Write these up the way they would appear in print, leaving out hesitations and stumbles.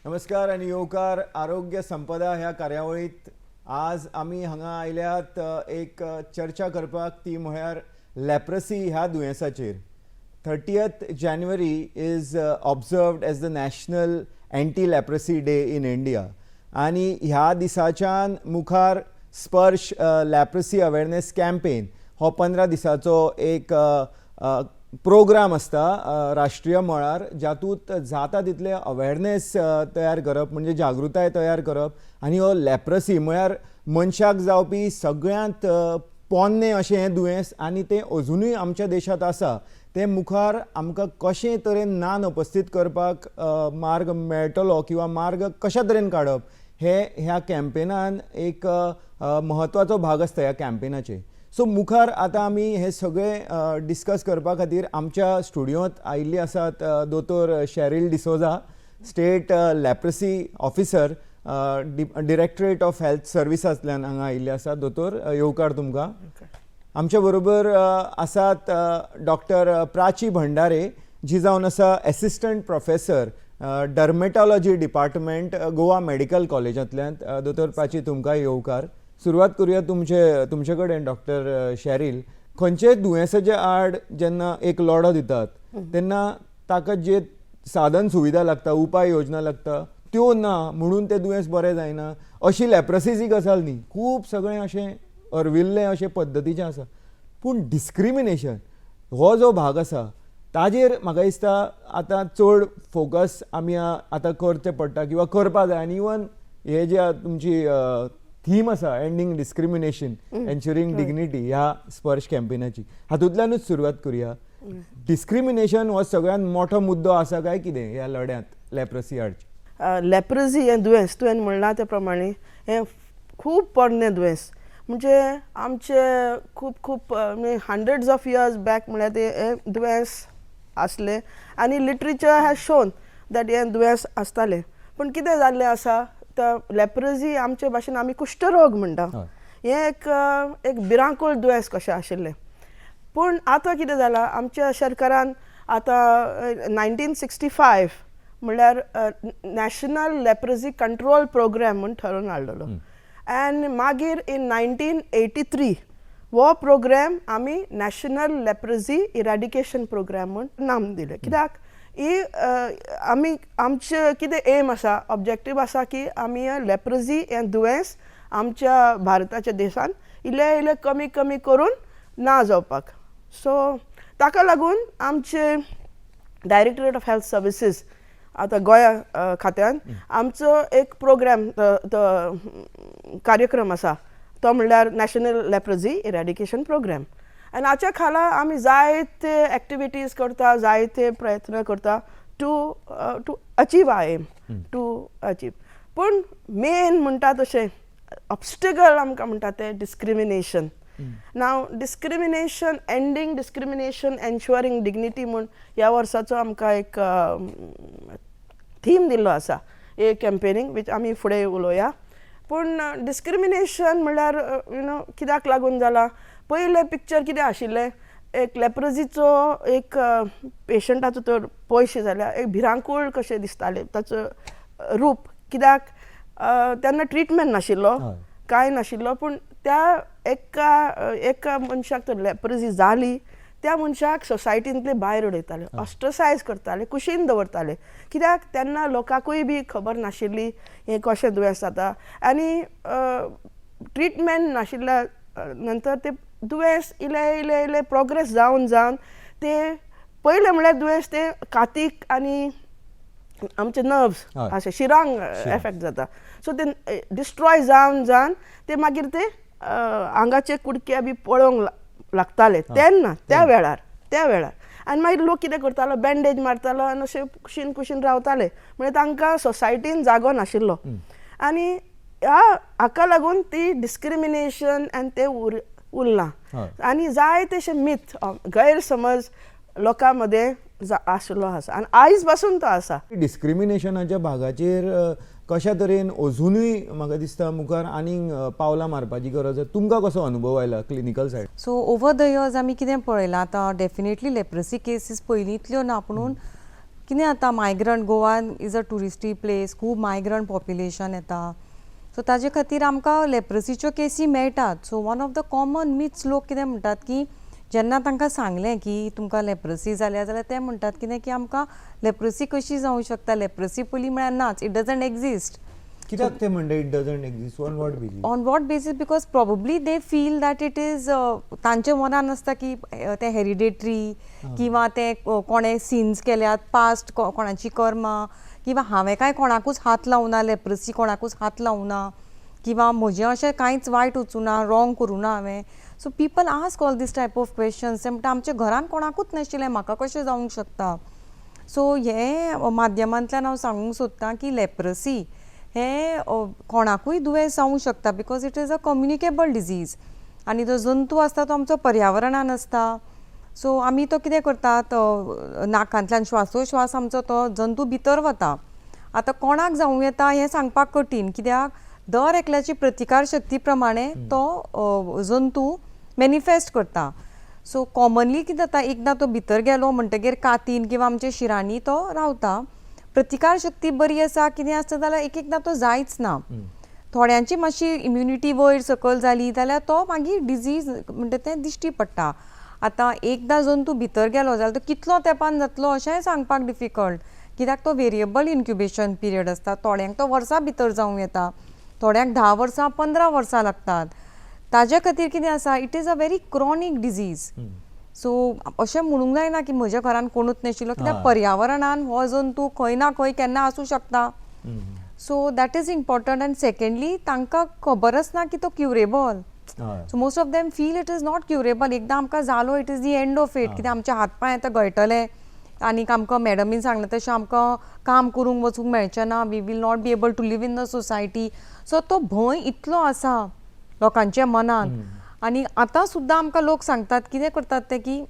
नमस्कार आणि येवकार आरोग्य संपदा ह्या कार्यावळीत आज आमी हांगा आयल्यात एक चर्चा करपाक, ती म्हळ्यार लेप्रसी ह्या दुयेंसाचेर. 30th January is observed as the national anti leprosy day in India. आणि ह्या दिसाच्यान मुखार स्पर्श लेप्रसी अवेअरनेस कॅम्पेन हो 15 दिसाचो एक प्रोग्राम असता राष्ट्रीय मळार, जातूंत जाता तितले अवेअरनेस तयार करप, म्हणजे जागृताय तयार करप. आनी हो लेप्रसी म्हळ्यार मनशाक जावपी सगळ्यांत पोन्नें अशें हें दुयेंस, आनी तें अजुनूय आमच्या देशांत आसा. तें मुखार आमकां कशे तरेन नान उपस्थित करपाक मार्ग मेळटलो किंवा मार्ग कशा तरेन काडप, हे ह्या कॅम्पेनान एक म्हत्वाचो भाग आसता ह्या कॅम्पेनाचे. सो मुखार आतां आमी हे सगळे डिस्कस करपा खातीर आमच्या स्टुडियोंत आयिल्ली आसात दोतोर Sheryl D'Souza, state leprosy officer, directorate of health सर्विसांतल्यान हांगा आयिल्ले आसात. दोतोर येवकार तुमकां. आमच्या बरोबर आसात डॉक्टर प्राची भंडारे, जी जावन आसा assistant professor dermatology department Goa medical कॉलेजांतल्यान. दोतोर प्राची तुमकां येवकार. सुरवात करूया तुमचे कडेन डॉक्टर शेरिल. खंयचेय दुयेंसाचे आड जेन्ना एक लढो दितात तेन्ना ताका जे साधन सुविधा लागता, उपाय योजना लागता, त्यो ना म्हणून तें दुयेंस बरें जायना. अशी लेप्रसीची गजाल न्ही, खूब सगळें अशें अरविल्लें अशें पद्दतीचें आसा. पूण डिस्क्रिमिनेशन हो जो भाग आसा ताजेर म्हाका दिसता आतां चड फोकस आमी आतां करचें पडटा किंवा करपा जाय. आनी इवन हे जे तुमची थीम आसा एंडिंग डिस्क्रिमिनेशन एन्श्युरिंग डिग्निटी ह्या स्पर्श कॅम्पेनाची, हातूंतल्यानूच सुरवात करूया. डिस्क्रिमिनेशन हो सगळ्यात मोठो मुद्दो आसा काय कितें ह्या लढ्यांत लेप्रसी आडची? लेप्रसी हें दुयेंस तुवें म्हणलां त्या प्रमाणे हें खूब पोरणें दुयेंस. म्हणजे आमचे खूब हंड्रेड्स ऑफ इयर्स बॅक म्हळ्यार ते हें दुयेंस आसलें आनी लिटरेचर हॅज शोन दॅट हें दुयेंस आसतालें. पूण कितें जाल्लें आसा, लेप्रसी आमचे भाशेन आमी कुश्ठरोग म्हणटा, हें एक भिरांकूळ दुयेंस कशें आशिल्लें. पूण आतां कितें जालां, आमच्या सरकारान आतां 1965 म्हणल्यार नॅशनल लेप्रसी कंट्रोल प्रोग्राम म्हूण ठरोवन हाडलेलो. एंड मागीर इन 1983 हो प्रोग्राम आमी नॅशनल लेप्रसी इरेडिकेशन प्रोग्राम म्हूण नाम दिलें. कित्याक ही आमी आमचे कितें एम आसा, ऑब्जेक्टीव आसा की आमी लेप्रसी हें दुयेंस आमच्या भारताच्या देशान इल्लें कमी करून ना जावपाक. सो ताका लागून आमचे डायरेक्टरेट ऑफ हेल्थ सर्विसीस आतां गोंया खात्यान आमचो एक प्रोग्राम कार्यक्रम आसा, तो म्हणल्यार नॅशनल लेप्रसी इरेडिकेशन प्रोग्राम. आनी हाच्या खाला आमी जायते एक्टिविटीज करता, जायते प्रयत्न करता to achieve I am to achieve. पूण मेन म्हणटा तशें ऑब्स्टिकल आमकां म्हणटा तें डिस्क्रिमिनेशन. नाव discrimination, ending discrimination ensuring dignity म्हूण ह्या वर्साचो आमकां एक थीम दिल्लो आसा, एक कॅम्पेनींग वीच आमी फुडें उलोवया. पूण डिस्क्रिमिनेशन म्हणल्यार कित्याक लागून जाला, पयलें पिक्चर कितें आशिल्लें, एक लेप्रसीचो एक पेशंटाचो तर पयशे जाल्यार एक भिरांकूळ कशें दिसतालें ताचो रूप. कित्याक तेन्ना ट्रिटमेंट नाशिल्लो, कांय नाशिल्लो. पूण त्या एका मनशाक तर लेप्रसी जाली, त्या मनशाक सोसायटींतले भायर उडयताले, ऑस्ट्रसायज करताले, कुशीन दवरताले. कित्याक तेन्ना लोकांकूय बी खबर नाशिल्ली हें कशें दुयेंस जाता. आनी ट्रिटमेंट नाशिल्ल्या नंतर ते दुयेंस इल्लें प्रोग्रेस जावन ते पयलें म्हळ्यार दुयेंस ते कातीक आनी आमचे नर्व्स अशें शिरांक एफेक्ट जाता. सो ते डिस्ट्रॉय जावन ते मागीर ते आंगाचे कुडके बी पळोवंक लागताले तेन्ना त्या वेळार. आनी मागीर लोक कितें करतालो, बँडेज मारतालो आनी अशें कुशीन रावताले. म्हणजे तांकां सोसायटीन जागो नाशिल्लो. आनी हाका लागून ती डिस्क्रिमिनेशन आनी ते उरला हय. आनी जाय तशे मिथ गैरसमज लोकां मदें आशिल्लो आसा आनी आयज पासून तो आसा. डिस्क्रिमिनेशनाच्या भागाचेर कशा तरेन अजुनूय म्हाका दिसता मुखार आनीक पावलां मारपाची गरज आसा. तुमकां कसो अनुभव आयला clinical said? So over the years आमी कितें पळयलां आतां डेफिनेटली लेप्रसी केसीस पयलींतल्यो ना पुणून कितें आतां मायग्रंट गोवान इज अ ट्युरिस्टी प्लेस, खूब मायग्रंट पॉप्युलेशन येता. सो ताजे खातीर आमकां लेप्रसीच्यो केसी मेळटात. So one of the common myths लोक कितें म्हणटात की जेन्ना तांकां सांगलें की तुमकां लेप्रसी जाल्यार ते म्हणटात कितें की आमकां लेप्रसी कशी जावंक शकता, लेप्रसी पयलीं म्हळ्यार नाच, इट डजंट एक्झिस्ट. कित्याक ते म्हणटा it doesn't exist? On what basis? On what basis? Because probably they feel that it is तांच्या मनान आसता की ते हेरिडेटरी किंवा ते कोणें सिन्स केल्यात पास्ट कोणाची कर्मां किंवा हांवें काय कोणाकूच हात लावना, लेप्रसी कोणाकूच हात लावना किंवा म्हजें अशें कांयच वायट वचूना, रॉंग करूना हांवें. So people ask all these type of questions. ते म्हणटा आमच्या घरान कोणाकूच नाशिल्लें, म्हाका कशें जावंक शकता? सो हे माध्यमांतल्यान हांव सांगूंक सोदतां की लेप्रसी हे कोणाकूय दुयेंस जावंक शकता because it is a communicable disease आनी जो जंतू आसता तो आमचो पर्यावरणान आसता. सो आमी तो कितें करतात, नाकांतल्यान श्वासोश्वास आमचो तो जंतू भितर वता. आतां कोणाक जावं येता हें सांगपाक कठीण, कित्याक दर एकल्याची प्रतिकार शक्ती प्रमाणे तो जंतू मॅनिफेस्ट करता. सो कॉमनली कितें जाता, एकदां तो भितर गेलो म्हणटगीर कातीन किंवा आमच्या शिरांनी तो रावता. प्रतिकार शक्ती बरी आसा कितें आसता जाल्यार एकदां तो जायच ना. थोड्यांची मातशी इम्युनिटी वयर सकयल जाली जाल्यार तो मागीर डिजीज म्हणटा तें दिश्टी पडटा. आतां एकदां जंतू भितर गेलो जाल्यार तो कितलो तेंपान जातलो अशेंय सांगपाक डिफिकल्ट, कित्याक तो वेरिएबल इन्क्युबेशन पिरियड आसता. थोड्यांक तो वर्सां भितर जावं येता, थोड्यांक 10 वर्सां 15 वर्सां लागतात. ताजे खातीर कितें आसा, it is a very chronic disease. So अशें म्हणूंक जायना की म्हज्या घरान कोणूच नाशिल्लो, कित्याक पर्यावरणान हो जंतू खंय ना खंय केन्ना आसूं शकता. So that is important. आनी सेकंडली तांकां खबर आसना की तो curable. So most of them feel it is not curable. एकदां आमकां जालो it is the end of it. कित्याक आमचे हातपाय आतां गळटले आनीक आमकां मॅडमीन सांगलें तशें आमकां काम करूंक वचूंक मेळचें ना, we will not be able to live in the society. So तो भंय इतलो आसा लोकांच्या मनान. आनी आतां सुद्दां आमकां लोक सांगतात कितें करतात ते की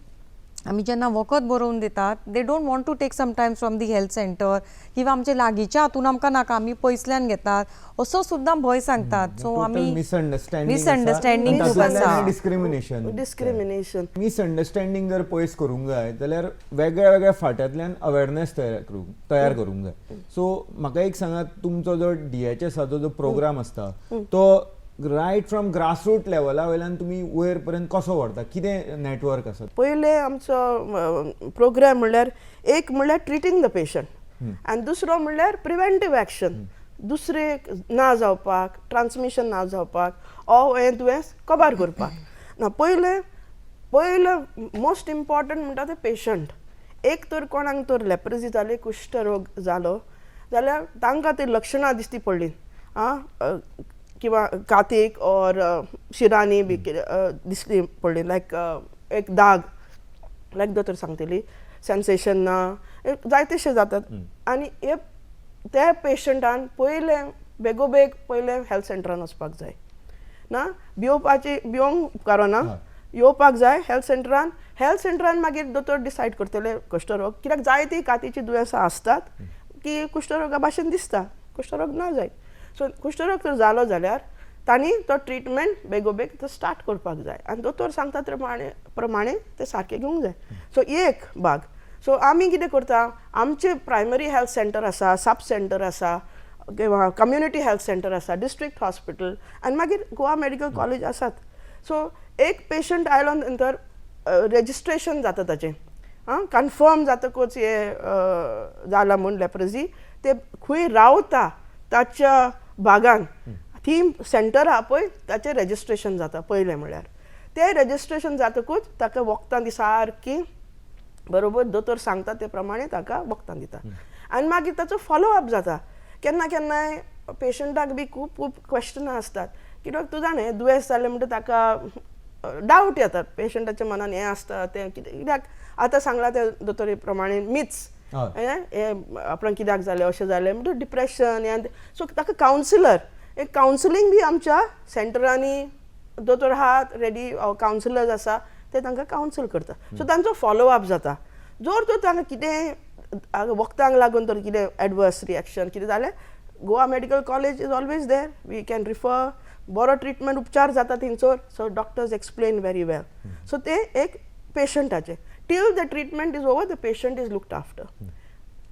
आमी जेन्ना वखद बरोवन दितात they don't want to take sometimes from the health centre किंवा आमच्या लागींच्या हातून आमकां नाका, आमी पयसल्यान घेतात असो सुद्दां भंय सांगतात. सो आमी मिसअंडरस्टँडींग आसा. डिस्क्रिमिनेशन मिसअंडरस्टँडींग जर पयस करूंक जाय जाल्यार वेगळ्या वेगळ्या फाट्यांतल्यान अवेरनेस तयार करूंक जाय. सो म्हाका एक सांगात, तुमचो जो DHSाचो जो प्रोग्राम आसता तो रायट फ्रॉम ग्रासरूट लेवला वयल्यान तुमी वयर पर्यंत कसो व्हरता? कितें नेटवर्क आसा? पयले आमचो प्रोग्राम म्हणल्यार एक म्हणल्यार ट्रिटींग द पेशंट आनी दुसरो म्हणल्यार प्रिवेंटीव एक्शन. दुसरे ना जावपाक, ट्रान्समिशन ना जावपाक हें दुयेंस कबार करपाक. ना पयले मोस्ट इम्पॉर्टंट म्हणटा ते पेशंट. एक तर कोणाक तर लेप्रसी जाली, कुश्ठरोग जालो जाल्यार तांकां ती लक्षणां दिश्टी पडली किंवा कातीक और शिरांनी बी दिसली पडली, लायक एक दाग, लायक दोतोर सांगतली सेन्सेशन ना, जायतेशे जातात. आनी हे त्या पेशंटान पयले बेगोबेग पयले हेल्थ सेंटरान वचपाक जाय ना, भिवंक उपकारो ना, येवपाक जाय हेल्थ सेंटरान. हेल्थ सेंटरान मागीर दोतोर डिसायड करतले कुश्ठरोग, कित्याक जायती कातीची दुयेंसां आसतात की कुश्ठरोगा भाशेन दिसता, कुश्ठरोग ना जाय. सो कुश्ठरोग जर जालो जाल्यार तांणी तो ट्रिटमेंट बेगोबेग तो स्टार्ट करपाक जाय आनी दोतोर सांगता प्रमाणे ते सारके घेवंक जाय. सो एक भाग. सो आमी कितें करता, आमचे प्रायमरी हेल्थ सेंटर आसा, सब सेंटर आसा किंवा कम्युनिटी हेल्थ सेंटर आसा, डिस्ट्रिक्ट हॉस्पिटल आनी मागीर गोवा मेडिकल कॉलेज आसात. सो एक पेशंट आयलो नंतर रेजिस्ट्रेशन जाता ताचें, कन्फर्म जातकूच हे जाला म्हूण लेप्रसी, ते खंय रावता ताच्या भागान थी सेंटर आहा पळय ताचें रेजिस्ट्रेशन जाता पयलें म्हणल्यार. तें रेजिस्ट्रेशन जातकूच ताका वखदां दी सारकी बरोबर दोतोर सांगता ते प्रमाणे ताका वखदां दिता. आनी मागीर ताचो फॉलोअप जाता. केन्ना केन्नाय पेशंटाक बी खूब क्वेश्चनां आसतात, कित्याक तूं जाणें दुयेंस जालें म्हणटा ताका डावट येतात पेशंटाच्या मनान, हें आसता तें कित्याक आतां सांगलां त्या दोतोरी प्रमाणे मिथ्स, हें आपणाक कित्याक जालें अशें जालें म्हणटा डिप्रेशन हें. सो ताका कावन्सिलर एक कावन्सिलींग बी आमच्या सेंटरांनी दोतोर आहात रेडी कावन्सिलर्स आसा ते तांकां कावन्सील करता सो तांचो फॉलो अप जाता जर तर तांकां कितें वखदांक लागून तर कितें एडवर्स रिएक्शन कितें जालें Goa medical college is always there we can refer बरो ट्रिटमेंट उपचार जाता थिंचोर so doctors explain very well so ते एक पेशंटाचे till the treatment is over the patient is looked after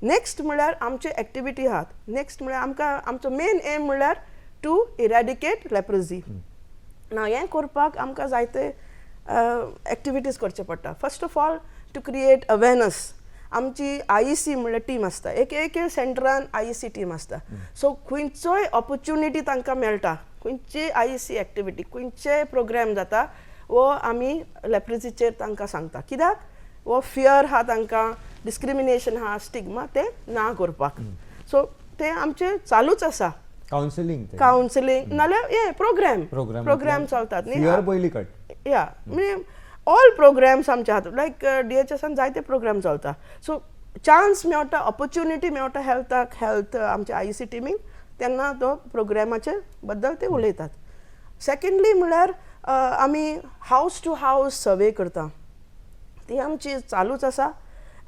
next म्हळ्यार आमचे एक्टिविटी आहात नेक्स्ट म्हळ्यार आमकां आमचो मेन एम म्हळ्यार टू इरेडिकेट लेप्रोसी ना हें करपाक आमकां जायते एक्टिविटीज करचे पडटा first of all to create awareness आमची IEC म्हणल्यार टीम आसता एक सेंटरान IEC टीम आसता सो खंयचोय ऑपॉर्च्युनिटी तांकां मेळटा खंयची IEC एक्टिविटी खंयचे प्रोग्राम जाता वो आमी लेप्रोसीचेर तांकां सांगता कित्याक वो फियर आहा तांकां डिस्क्रिमिनेशन आहा स्टिग्मा ते ना करपाक सो ते आमचे चालूच आसा कावन्सिलींग नाल्यार हे प्रोग्राम चलतात न्ही या म्हणजे ऑल प्रोग्राम्स आमचे आहात लायक DHSन जायते प्रोग्राम चलता सो चान्स मेळटा ऑपॉर्च्युनिटी मेळटा हेल्थ आमच्या IEC टिमीक तेन्ना तो प्रोग्रामाचे बद्दल ते उलयतात सेकंडली म्हळ्यार आमी हावस टू हावस सर्वे करता ती आमची चालूच आसा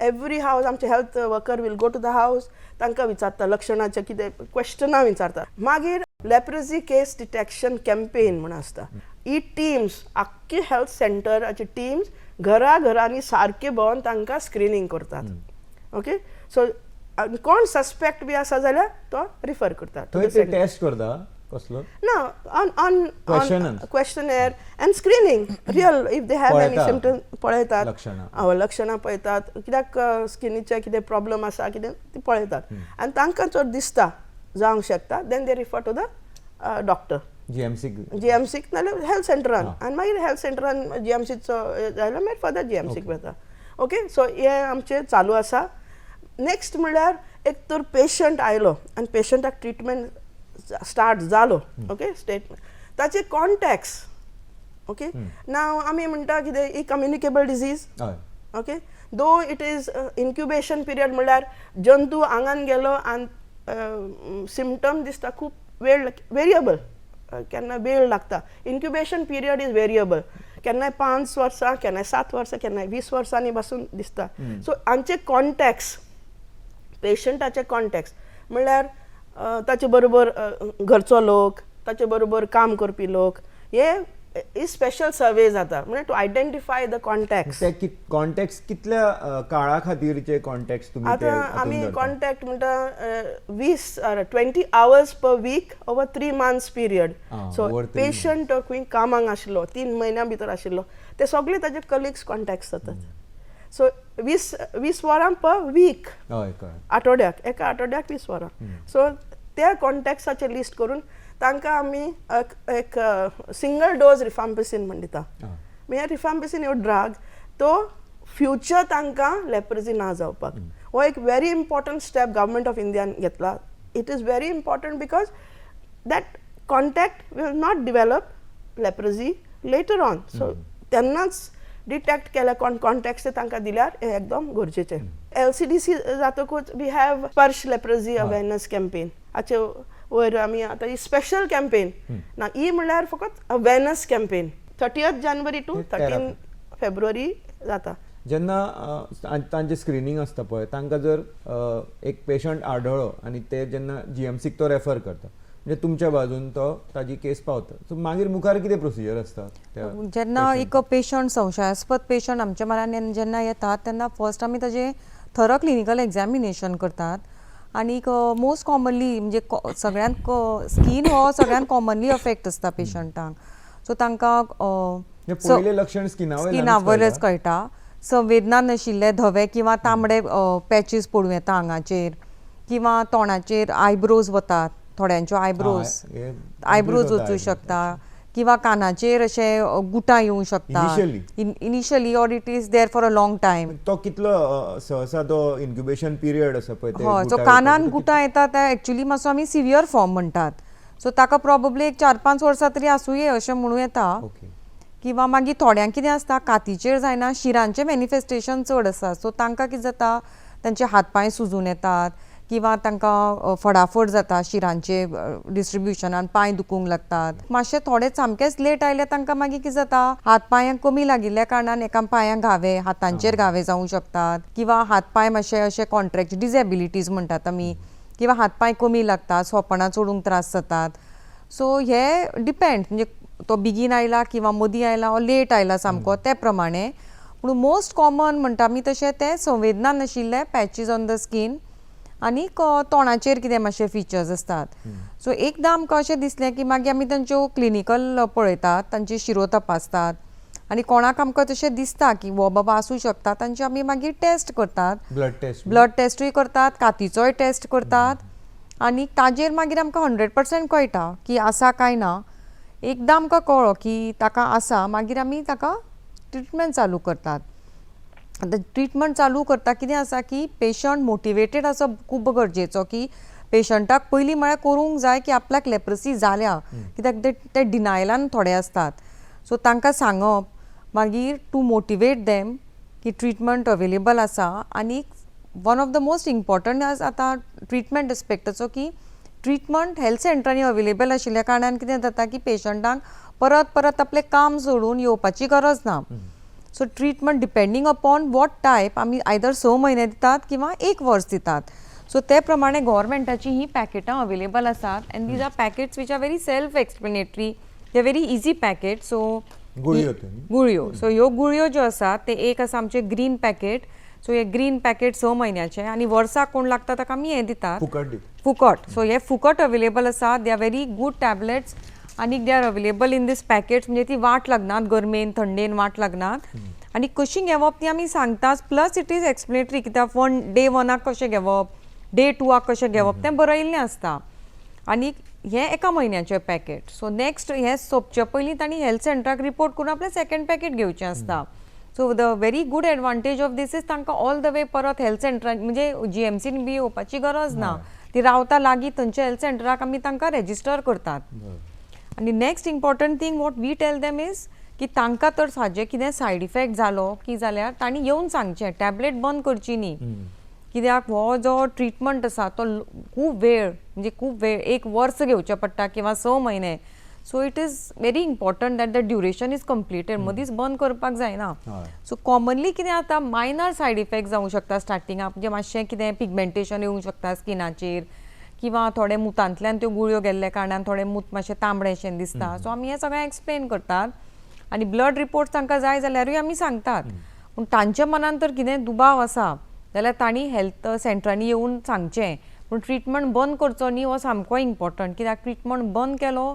एवरी हावस आमचे health worker will go to the house तांकां विचारता लक्षणाचे कितें क्वेश्चनां विचारता मागीर लेप्रोसी केस डिटेक्शन कॅम्पेन म्हण आसता ही टीम्स आख्खे हेल्थ सेंटराचे टीम्स घरांनी सारके भोंवन तांकां स्क्रिनींग करतात ओके सो कोण सस्पेक्ट बी आसा जाल्यार तो रिफर करता टेस्ट करता कसलो ना on questionnaire and screening real if they have any symptom पळयतात लक्षणां पळयतात कित्याक स्किनीचे कितें प्रॉब्लम आसा कितें ती पळयतात आनी तांकां जर दिसता जावंक शकता then they refer to the doctor GMC नाल्यार हेल्थ सेंटरान आनी मागीर हेल्थ सेंटरान GMCचो जाल्यार मागीर फर्दर GMCक वता ओके सो हे आमचे चालू आसा नेक्स्ट म्हळ्यार एक तर पेशंट आयलो आनी पेशंटाक ट्रिटमेंट स्टार्ट जालो ओके स्टेटमेंट ताचे कॉन्टॅक्ट्स ओके नाव आमी म्हणटा कितें ही communicable disease okay though it is incubation period म्हळ्यार जंतू आंगान गेलो आनी सिम्पटम दिसता खूब वेळ वेरिएबल केन्ना वेळ लागता इन्क्युबेशन पिरियड इज वेरिएबल केन्नाय 5 वर्सां केन्नाय 7 वर्सां केन्नाय 20 वर्सांनी पासून दिसता सो हांचे कॉन्टॅक्ट्स पेशंटाचे कॉन्टॅक्ट्स म्हळ्यार ताचे बरोबर घरचो लोक ताचे बरोबर काम करपी लोक हे स्पेशल सर्वे जाता म्हणजे टू आयडेंटिफाय द कॉन्टॅक्ट्स कितल्या काळा खातीरचे कॉन्टॅक्ट्स तुमी आतां आमी कॉन्टॅक्ट म्हणटा 20 hours per week over 3 months period so patient खंय कामाक आशिल्लो 3 म्हयन्या भितर आशिल्लो ते सगळे ताजे कलिग्स कॉन्टॅक्ट्स जातात सो 20 वरां पर वीक आठवड्याक एका आठवड्याक 20 वरां सो त्या कॉन्टॅक्ट्साचे लिस्ट करून तांकां आमी एक सिंगल डोज रिफाम्पिसिन म्हण दिता म्हणजे रिफाम्पिसिन हो ड्रग तो फ्युचर तांकां लेप्रोसी ना जावपाक हो एक very important step government of इंडियान घेतला it is very important because that contact will not develop leprosy later on so तेन्नाच डिटेक्ट केल्या कॉन्टॅक्ट्स तांकां दिल्यार हे एकदम गरजेचे LCDC जातकूच we have Sparsh leprosy awareness campaign हाचे वयर आमी आतां ही स्पेशल कॅम्पेन ना ही म्हळ्यार फकत awareness campaign 30th January to 13 February जाता जेन्ना तांचे स्क्रिनींग आसता पळय तांकां जर एक पेशंट आढळ्ळो आनी ते जेन्ना GMCक तो रेफर करता म्हणजे तुमच्या बाजून तो ताजी केस पावता सो मागीर मुखार कितें प्रोसिजर आसता जेन्ना एक पेशंट संशयास्पद पेशंट आमच्या म्हऱ्यान जेन्ना येतात तेन्ना फर्स्ट आमी ताजे थरो क्लिनिकल एक्झामिनेशन करतात आनी मोस्ट कॉमनली म्हणजे सगळ्यांत स्कीन हो सगळ्यांत कॉमनली अफेक्ट आसता पेशंटांक सो तांकां पयले लक्षण स्किनावयलेच कळटा संवेदना नाशिल्ले धवे किंवा तांबडे पॅचीस पडूं येता आंगाचेर किंवा तोंडाचेर आयब्रोज वतात थोड्यांच्यो आयब्रोज वचूं शकता किंवा कानाचेर अशे गुटां येवंक शकता initially or it is there for a long time तो कितलो सहसा तो इन्क्युबेशन पिरियड आसा पळय ते हय सो कानान गुटां येता ते एक्चुअली मातसो आमी सिवियर फॉर्म म्हणटात सो ताका प्रॉबब्ली एक 4-5 वर्सां तरी आसूंये अशें म्हणूं येता किंवा मागीर थोड्यांक कितें आसता कातीचेर जायना शिरांचे मॅनिफेस्टेशन चड आसा सो तांकां कितें जाता तांचे हात पांय सुजून येतात किंवा तांकां फडाफड जाता शिरांचे डिस्ट्रिब्युशनान पांय दुखूंक लागतात मातशे थोडे सामकेच लेट आयले तांकां मागीर कितें जाता हात पांयांक कमी लागिल्ल्या कारणान एका पांयांक घावे हातांचेर घावे जावंक शकतात किंवा हात पांय मातशे अशे कॉन्ट्रॅक्ट डिजेबिलिटीज म्हणटात आमी किंवा हात पांय कमी लागतात सोपणां चडूंक त्रास जातात सो हे डिपेंड म्हणजे तो बेगीन आयला किंवा मदीं आयला ओ लेट आयला सामको ते प्रमाणे पूण मोस्ट कॉमन म्हणटा आमी तशें ते संवेदना नाशिल्ले पॅचीज ऑन द स्कीन आनी तोंडाचेर कितें मातशे फिचर्स असतात सो एकदां आमकां अशें दिसलें की मागीर आमी तांच्यो क्लिनिकल पळयतात तांची शिरो तपासतात आनी कोणाक आमकां तशें दिसता की हो बाबा आसूं शकता तांचे आमी मागीर टेस्ट करतात ब्लड टेस्टूय करतात कातीचोय टेस्ट करतात आनी ताजेर मागीर आमकां 100% कळटा की आसा काय ना एकदां आमकां कळ्ळो की ताका आसा मागीर आमी ताका ट्रिटमेंट चालू करतात आतां ट्रिटमेंट चालू करता कितें आसा की पेशंट मोटिवेटेड आसप खूब गरजेचो की पेशंटाक पयलीं म्हळ्यार करूंक जाय की आपल्याक लेप्रोसी जाल्या कित्याक ते डिनायलान थोडे असतात सो तांकां सांगप मागीर टू मोटिवेट देम की ट्रिटमेंट अवेलेबल आसा आनी one of the most important आतां ट्रिटमेंट एस्पेक्टाचो की ट्रिटमेंट हेल्थ सेंटरांनी अवेलेबल आशिल्ल्या कारणान कितें जाता की पेशंटांक परत परत आपलें काम सोडून येवपाची गरज ना so treatment depending upon what type आमी आयदर 6 म्हयने दितात किंवा 1 वर्स दितात सो ते प्रमाणे गव्हर्मेंटाची ही पॅकेटां अवेलेबल आसात and these are packets which are very self explanatory they very easy packet so गुळयो सो ह्यो गुळयो ज्यो आसात ते एक आसा आमचे ग्रीन पॅकेट सो हे ग्रीन पॅकेट 6 म्हयन्याचे आनी वर्साक कोण लागता ताका आमी हे दितात फुकट सो हे फुकट अवेलेबल आसा they are very good tablets आनी they are available in these packets म्हणजे ती वाट लागनात गरमेन थंडेन वाट लागनात आनी कशी घेवप ती आमी सांगतात प्लस इट इज एक्सप्लेनेटरी कित्याक डे 1 कशें घेवप डे 2 कशें घेवप तें बरयल्लें आसता आनी हे एका म्हयन्याचें पॅकेट सो नेक्स्ट हे सोंपचे पयलीं तांणी हेल्थ सेंटराक रिपोर्ट करून आपलें सेकंड पॅकेट घेवचें आसता so the very good advantage of this is तांकां ऑल द वे परत हेल्थ सेंटरान म्हणजे GMCन बी येवपाची गरज ना ती रावता लागीं थंयच्या हेल्थ सेंटराक आमी तांकां रेजिस्टर करतात आनी next important thing what we tell them is की तांकां तर साजे कितें सायड इफेक्ट जालो की जाल्यार तांणी येवन सांगचें टॅबलेट बंद करची न्ही कित्याक हो जो ट्रिटमेंट आसा तो खूब वेळ म्हणजे खूब वेळ 1 वर्स घेवचें पडटा किंवा 6 म्हयने so it is very important that the duration is completed मदींच बंद करपाक जायना सो कॉमनली कितें जाता मायनर सायड इफेक्ट जावंक शकता स्टार्टिंगाक म्हणजे मातशें कितें पिगमेंटेशन येवंक शकता स्किनाचेर किंवा थोडे मुतांतल्यान त्यो गुळयो गेल्ल्या कारणान थोडे मूत मातशें तांबडेशें दिसता सो आमी हें सगळें एक्सप्लेन करतात आनी ब्लड रिपोर्ट तांकां जाय जाल्यारूय आमी सांगतात पूण तांच्या मनान तर कितें दुबाव आसा जाल्यार तांणी हेल्थ सेंटरांनी येवन सांगचें पूण ट्रिटमेंट बंद करचो न्ही हो सामको इम्पॉर्टंट कित्याक ट्रिटमेंट बंद केलो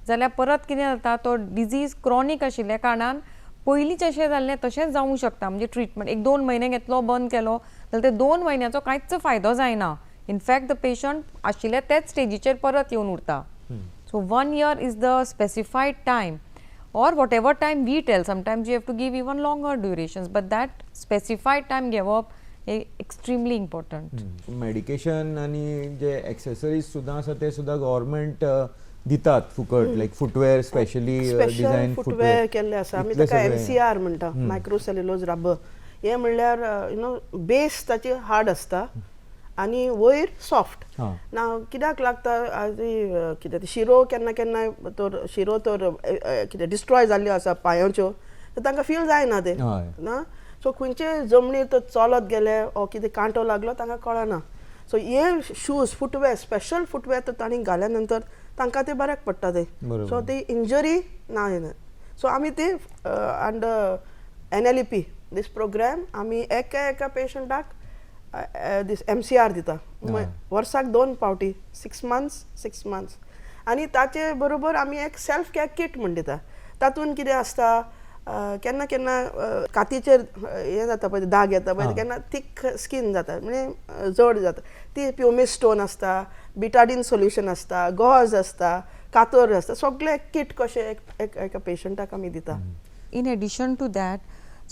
जाल्यार परत कितें जाता तो डिजीज क्रॉनीक आशिल्ल्या कारणान पयलीं जशें जाल्लें तशेंच जावंक शकता म्हणजे ट्रिटमेंट 1-2 म्हयने घेतलो बंद केलो जाल्यार ते 2 म्हयन्याचो कांयच फायदो जायना इनफॅक्ट द पेशंट आशिल्ले तेच स्टेजीचेर परत येवन उरता so 1 year is the specified time or whatever time we tell sometimes you have to give even longer durations but that specified time घेवप extremely important मेडिकेशन आणि जे एक्सेसरीज सुद्धा आसा ते सुद्धा गव्हर्नमेंट दितात फुकट like footwear specially design footwear केल्ले आसा आमी ताका MCR म्हणटा मायक्रो सेल्युलोज रबर हे म्हणल्यार यू नो बेस ताची हार्ड आसता आनी वयर सॉफ्ट ना कित्याक लागता कितें शिरो केन्ना केन्ना तर शिरो तर कितें डिस्ट्रॉय जाल्ल्यो आसा पांयांच्यो तर तांकां फील जायना ते ना सो खंयचे जमनीर तर चलत गेले ओ कितें कांटो लागलो तांकां कळना सो हे शूज फुटवेअर स्पेशल फुटवेअर तर तांणी घाल्या नंतर तांकां ते बऱ्याक पडटा ते सो ती इंजरी ना येना सो आमी ते अंडर NLEP दीस प्रोग्राम आमी एका पेशंटाक दीस MCR दिता वर्साक 2 फावटी 6 months आनी ताचे बरोबर आमी एक सेल्फ केअर किट म्हण दिता तातूंत कितें आसता केन्ना केन्ना कातीचेर हे जाता पळय दाग येता पळय केन्ना थीक स्कीन जाता म्हणजे जड जाता ती प्युमिस स्टोन आसता बिटाडीन सोल्युशन आसता गॉज आसता कातर आसता सगळे किट कशें एका पेशंटाक आमी दिता in addition to that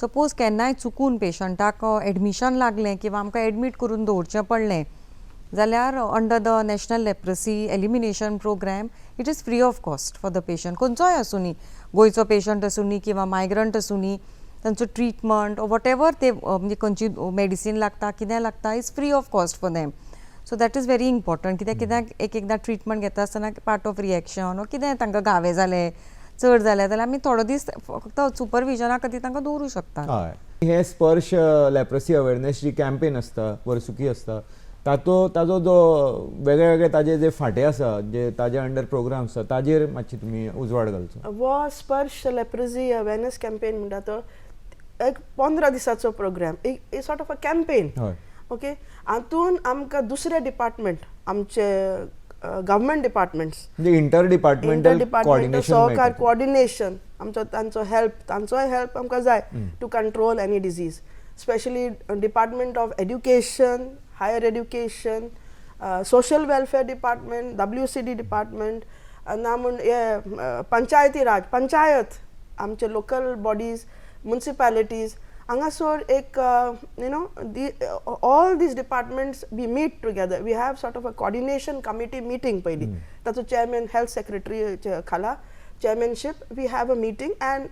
suppose केन्नाय चुकून पेशंटाक एडमिशन लागलें किंवा आमकां एडमीट करून दवरचें पडलें जाल्यार under the national leprosy elimination programme it is free of cost for the patient खंयचोय आसूं न्ही गोंयचो पेशंट आसूं न्ही किंवा मायग्रंट आसूं न्ही तांचो ट्रिटमेंट वॉट एवर ते म्हणजे खंयची मेडिसीन लागता कितें लागता is free of cost for them so that is very important कित्याक एकदां ट्रिटमेंट घेता आसतना पार्ट ऑफ रिएक्शन कितें तांकां घावे जाले चड जाले जाल्यार आमी थोडो दीस फक्त सुपरविजना खातीर तांकां दवरूं शकता. हय हे स्पर्श लेप्रोसी अवेरनेस जी कॅम्पेन आसता वर्सुकी आसता ताजो जो वेगळे वेगळे ताजे जे फाटे आसा जे ताजे अंडर प्रोग्राम आसा ताजेर मातशी तुमी उजवाड घालचो. वो स्पर्श लेप्रोसी अवेरनेस कॅम्पेन म्हणटा तो एक 15 दिसाचो प्रोग्राम एक सॉर्ट ऑफ अ कॅम्पेन. हय ओके हातून आमकां दुसरे डिपार्टमेंट आमचे गव्हर्मेंट डिपार्टमेंट्स म्हणजे इंटर डिपार्टमेंटल सहकार कोऑर्डिनेशन आमचो तांचोय हेल्प आमकां जाय to control any disease specially department of education higher education social welfare department WCD department ना म्हण हे पंचायती राज पंचायत आमचे लोकल बॉडीज म्युनिसिपॅलिटीज हांगासर एक all these departments we meet together. We have sort of a coordination committee meeting पयली ताचो chairman health secretary खाला chairmanship we have a meeting and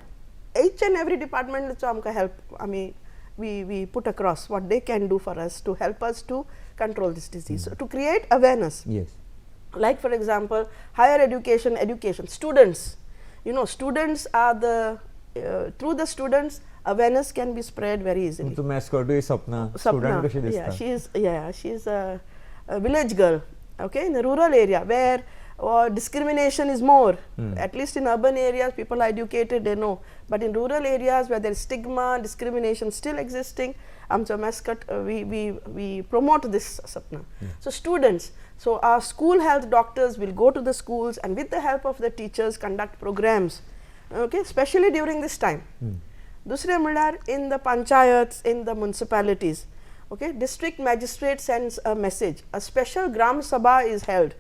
each and every department so आमकां help आमी we put across what they can do for us to help us to control this disease. So to create awareness. Yes. Like for example higher education students, students are the through the students awareness can be spread very easily. तू मॅस्कॉटूय Sapna student कशी दिसता. she's a village girl, okay, in a rural area where discrimination is more. At least in urban areas people are educated, they know, but in rural areas where there is stigma, discrimination still existing, amcha mascot we promote this sapna. So students, so our school health doctors will go to the schools and with the help of the teachers conduct programs, okay, especially during this time. Dusre म्हणल्यार in the panchayats, in the municipalities, okay, district magistrate sends a message, a special gram sabha is held,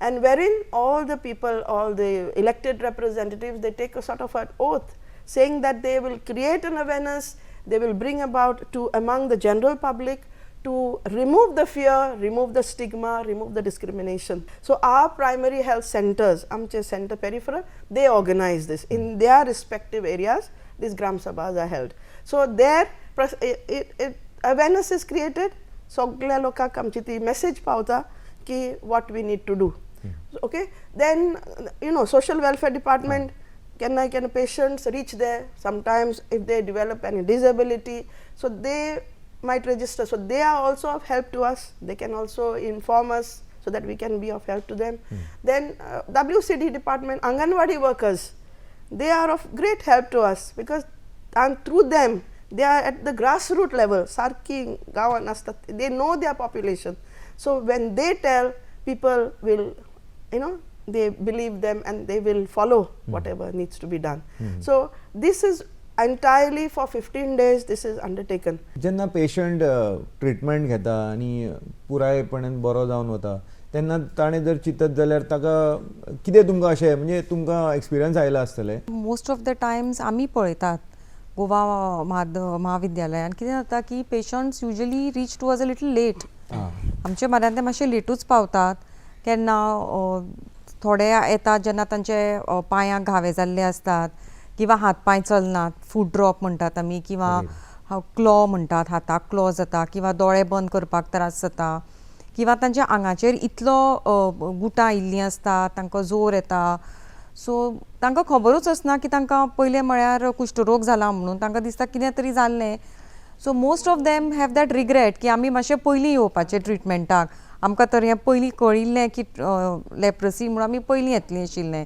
and wherein all the people, all the elected representatives, they take a sort of an oath saying that they will create an awareness, they will bring about to among the general public to remove the fear, remove the stigma, remove the discrimination. So our primary health centers, amche center peripheral, they organize this in their respective areas. These gram sabhas are held. So there awareness is created. Sogल्या लोकांक आमची ती message पावता की what we need to do. Okay, then social welfare department can patients reach there sometimes if they develop any disability, so they might register, so they are also of help to us. They can also inform us so that we can be of help to them. Then WCD department, Anganwadi workers, they are of great help to us because and through them they are at the grassroots level, sarki gawan astat, they know their population, so when they tell, people will they believe them and they will follow whatever needs to be done. So this is entirely for 15 days this is undertaken. जेन्ना patient treatment घेता आनी पुरायपणान बरो जावन वता तेन्ना ताणें जर चिंतत जाल्यार ताका कितें तुमकां अशें म्हणजे तुमकां एक्सपिरियन्स आयला आसतलें. मोस्ट ऑफ द टायम्स आमी पळयतात गोवा महाविद्यालयान कितें जाता की पेशंट्स युजली रीच टू अज अ लिटल लेट. आमचे म्हऱ्यांत ते मातशे लेटूच पावतात. केन्ना थोडे येतात जेन्ना तांचे पांयांक घावे जाल्ले आसतात किंवा हात पांय चलनात, फूट ड्रॉप म्हणटात आमी, किंवा क्लॉ म्हणटात, हाताक क्लॉ जाता, किंवा दोळे बंद करपाक त्रास जाता, किंवा तांच्या आंगाचेर इतलो गुटां आयिल्लीं आसता, तांकां जोर येता. सो तांकां खबरूच आसना की तांकां पयलें म्हळ्यार कुश्ठरोग जाला म्हणून तांकां दिसता कितें तरी जाल्लें. So most of them have that regret की आमी मातशें पयलीं येवपाचें ट्रिटमेंटाक, आमकां तर हें पयलीं कळिल्लें की लेप्रोसी म्हणून आमी पयलीं येतलीं आशिल्लें.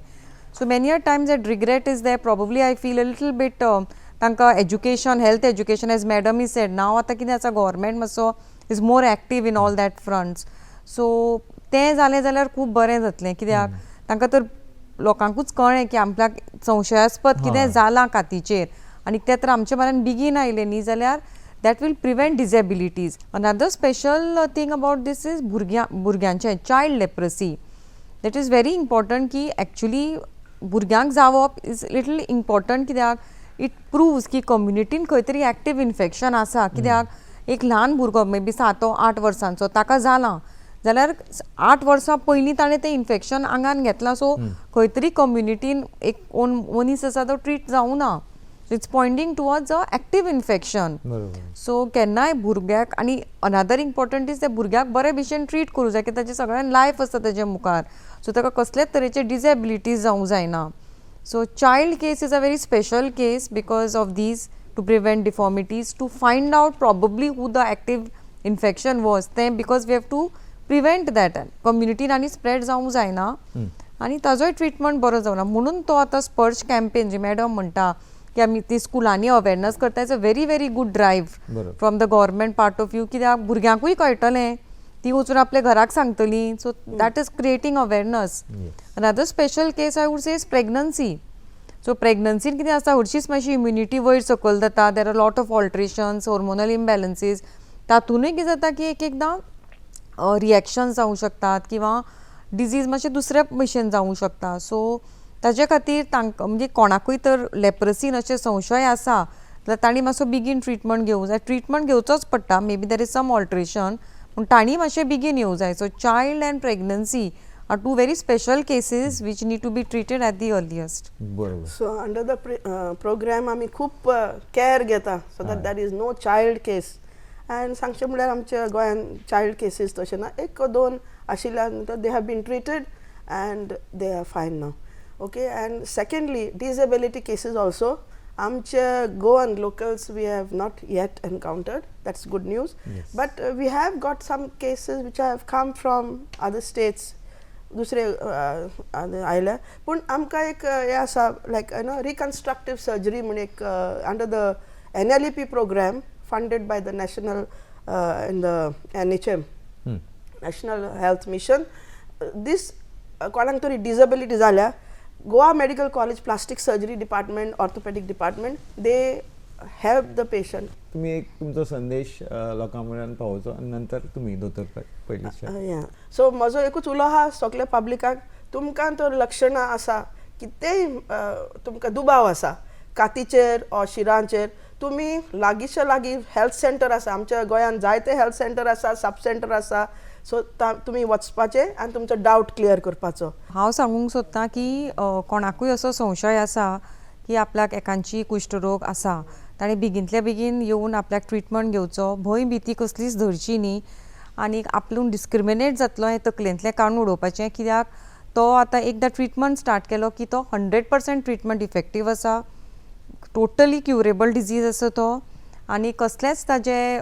So many a times that regret is there. Probably I feel a little bit तांकां education, health education, as madam is said, नाव आतां कितें आसा गव्हर्मेंट मातसो is more active in all that fronts. So तें जालें जाल्यार खूब बरें जातलें कित्याक तांकां तर लोकांकूच कळ्ळें की आपल्याक संशयास्पद कितें जालां कातीचेर आनी तें तर आमचे म्हऱ्यान बेगीन आयलें न्ही जाल्यार that will prevent disabilities. Another special thing about this is भुरग्यांचें child leprosy. That is very important की एक्चुली भुरग्यांक जावप इज लिटल इम्पॉर्टंट कित्याक इट प्रूव्स की कम्युनिटीन खंय तरी एक्टीव इन्फेक्शन आसा. कित्याक एक ल्हान भुरगो मे बी 7-8 वर्सांचो ताका जालां जाल्यार 8 वर्सां पयलीं ताणें तें इन्फेक्शन आंगान घेतलां. सो खंय तरी कम्युनिटीन एक मनीस आसा तो ट्रीट जावं ना. So it's Poynting towards a active infection. बरोबर. सो केन्नाय भुरग्याक आनी अनादर इम्पॉर्टंट इज त्या भुरग्याक बरे भशेन ट्रीट करूं जाय की ताचें सगळ्यान लायफ आसता ताचे मुखार. सो ताका कसलेच तरेचे डिसेबिलिटीज जावंक जायना. So child case is a very special case because of these, to prevent deformities, to find out probably who the active infection was, then because we have to prevent that. Community आणि spread जावंक जायना आणि ताजोय treatment बरो जावना म्हणून तो आतां स्पर्श कॅम्पेन जी मॅडम म्हणटा की आमी ती स्कुलांनी अवेरनस करता. It's a very very good drive from the government part of view. कित्याक भुरग्यांकूय कळटलें, ती वचून आपल्या घराक सांगतली. So that is creating awareness. Another special case I would say is pregnancy. So प्रेग्नन्सीन कितें आसता, हरशींच मातशी इम्युनिटी वयर सकयल जाता. There are lot of alterations, hormonal imbalances. तातूनय कितें जाता की एक एकदां रिएक्शन्स जावंक शकतात किंवा डिजीज मातशें दुसऱ्या भशेन जावंक शकता. सो ताचे खातीर तांकां म्हणजे कोणाकूय तर लेप्रोसीन अशें संशय आसा जाल्यार तांणी मातसो बेगीन ट्रिटमेंट घेवंक जाय. ट्रिटमेंट घेवचोच पडटा, may be there is some alteration, पूण तांणी मातशें बेगीन येवंक जाय. So child end pregnancy are two very special cases which need to be treated at the earliest. बरोबर. So under the program आमी खूब केअर घेता so that there is no child case. And सांगचें म्हळ्यार आमच्या गोंयान चायल्ड केसीस तशें ना, एक दोन आशिल्ल्यान they have been treated and they are fine now. Okay, and secondly, disability cases also. Amche Goan locals we have not yet encountered. That's good news. Yes. But we have got some cases which have come from other states. दुसरे आयल्या पूण आमकां एक हें आसा लायक रिकन्स्ट्रक्टीव surgery म्हण एक under the NLEP program funded by the national in the NHM national health mission. This कोणाक तरी डिसेबिलिटी जाल्या, Goa medical college plastic surgery department, orthopaedic department, they help the patient. तुम्ही एक तुमचो संदेश लोकां पर्यंत पावोवचो आनी नंतर तुमी दोतोर पयलीं. सो म्हजो एकूच उलो आहा सगल्या पब्लिकाक, तुमकां तर लक्षणां आसा, कितेंय तुमकां दुबाव आसा कातीचेर ओ शिरांचेर, तुमी लागींच्या लागीं हेल्थ सेंटर आसा. आमच्या गोंयान जायते हेल्थ सेंटर आसा, सब सेंटर आसा. सो तुमी वचपाचें आनी तुमचो डावट क्लियर करपाचो. हांव सांगूंक सोदतां की कोणाकूय असो संशय आसा की आपल्याक एकांची कुश्ठरोग आसा, ताणें बेगींतल्या बेगीन येवन आपल्याक ट्रिटमेंट घेवचो. भंय भिती कसलीच धरची न्ही आनी आपूण डिस्क्रिमिनेट जातलो हें तकलेंतलें काडून उडोवपाचें. कित्याक तो आतां एकदां ट्रिटमेंट स्टार्ट केलो की तो 100% ट्रिटमेंट इफेक्टीव आसा, टोटली क्युरेबल डिजीज आसा तो, आनी कसलेच ताजे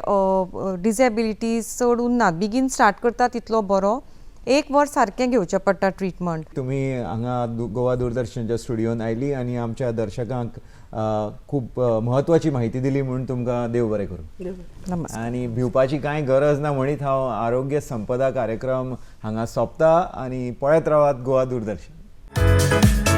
डिसेबिलिटीज चड उरनात. बेगीन स्टार्ट करता तितलो बरो. 1 वर्स सारकें घेवचें पडटा ट्रिटमेंट. तुम्ही हांगा गोवा दूरदर्शनच्या स्टुडियोन आयली आनी आमच्या दर्शकांक खूब महत्वाची म्हायती दिली म्हणून तुमकां देव बरें करूं. नमस्कार. आनी भिवपाची कांय गरज ना म्हणीत हांव आरोग्य संपदा कार्यक्रम हांगा सोंपता आनी पळयत रावात गोवा दूरदर्शन.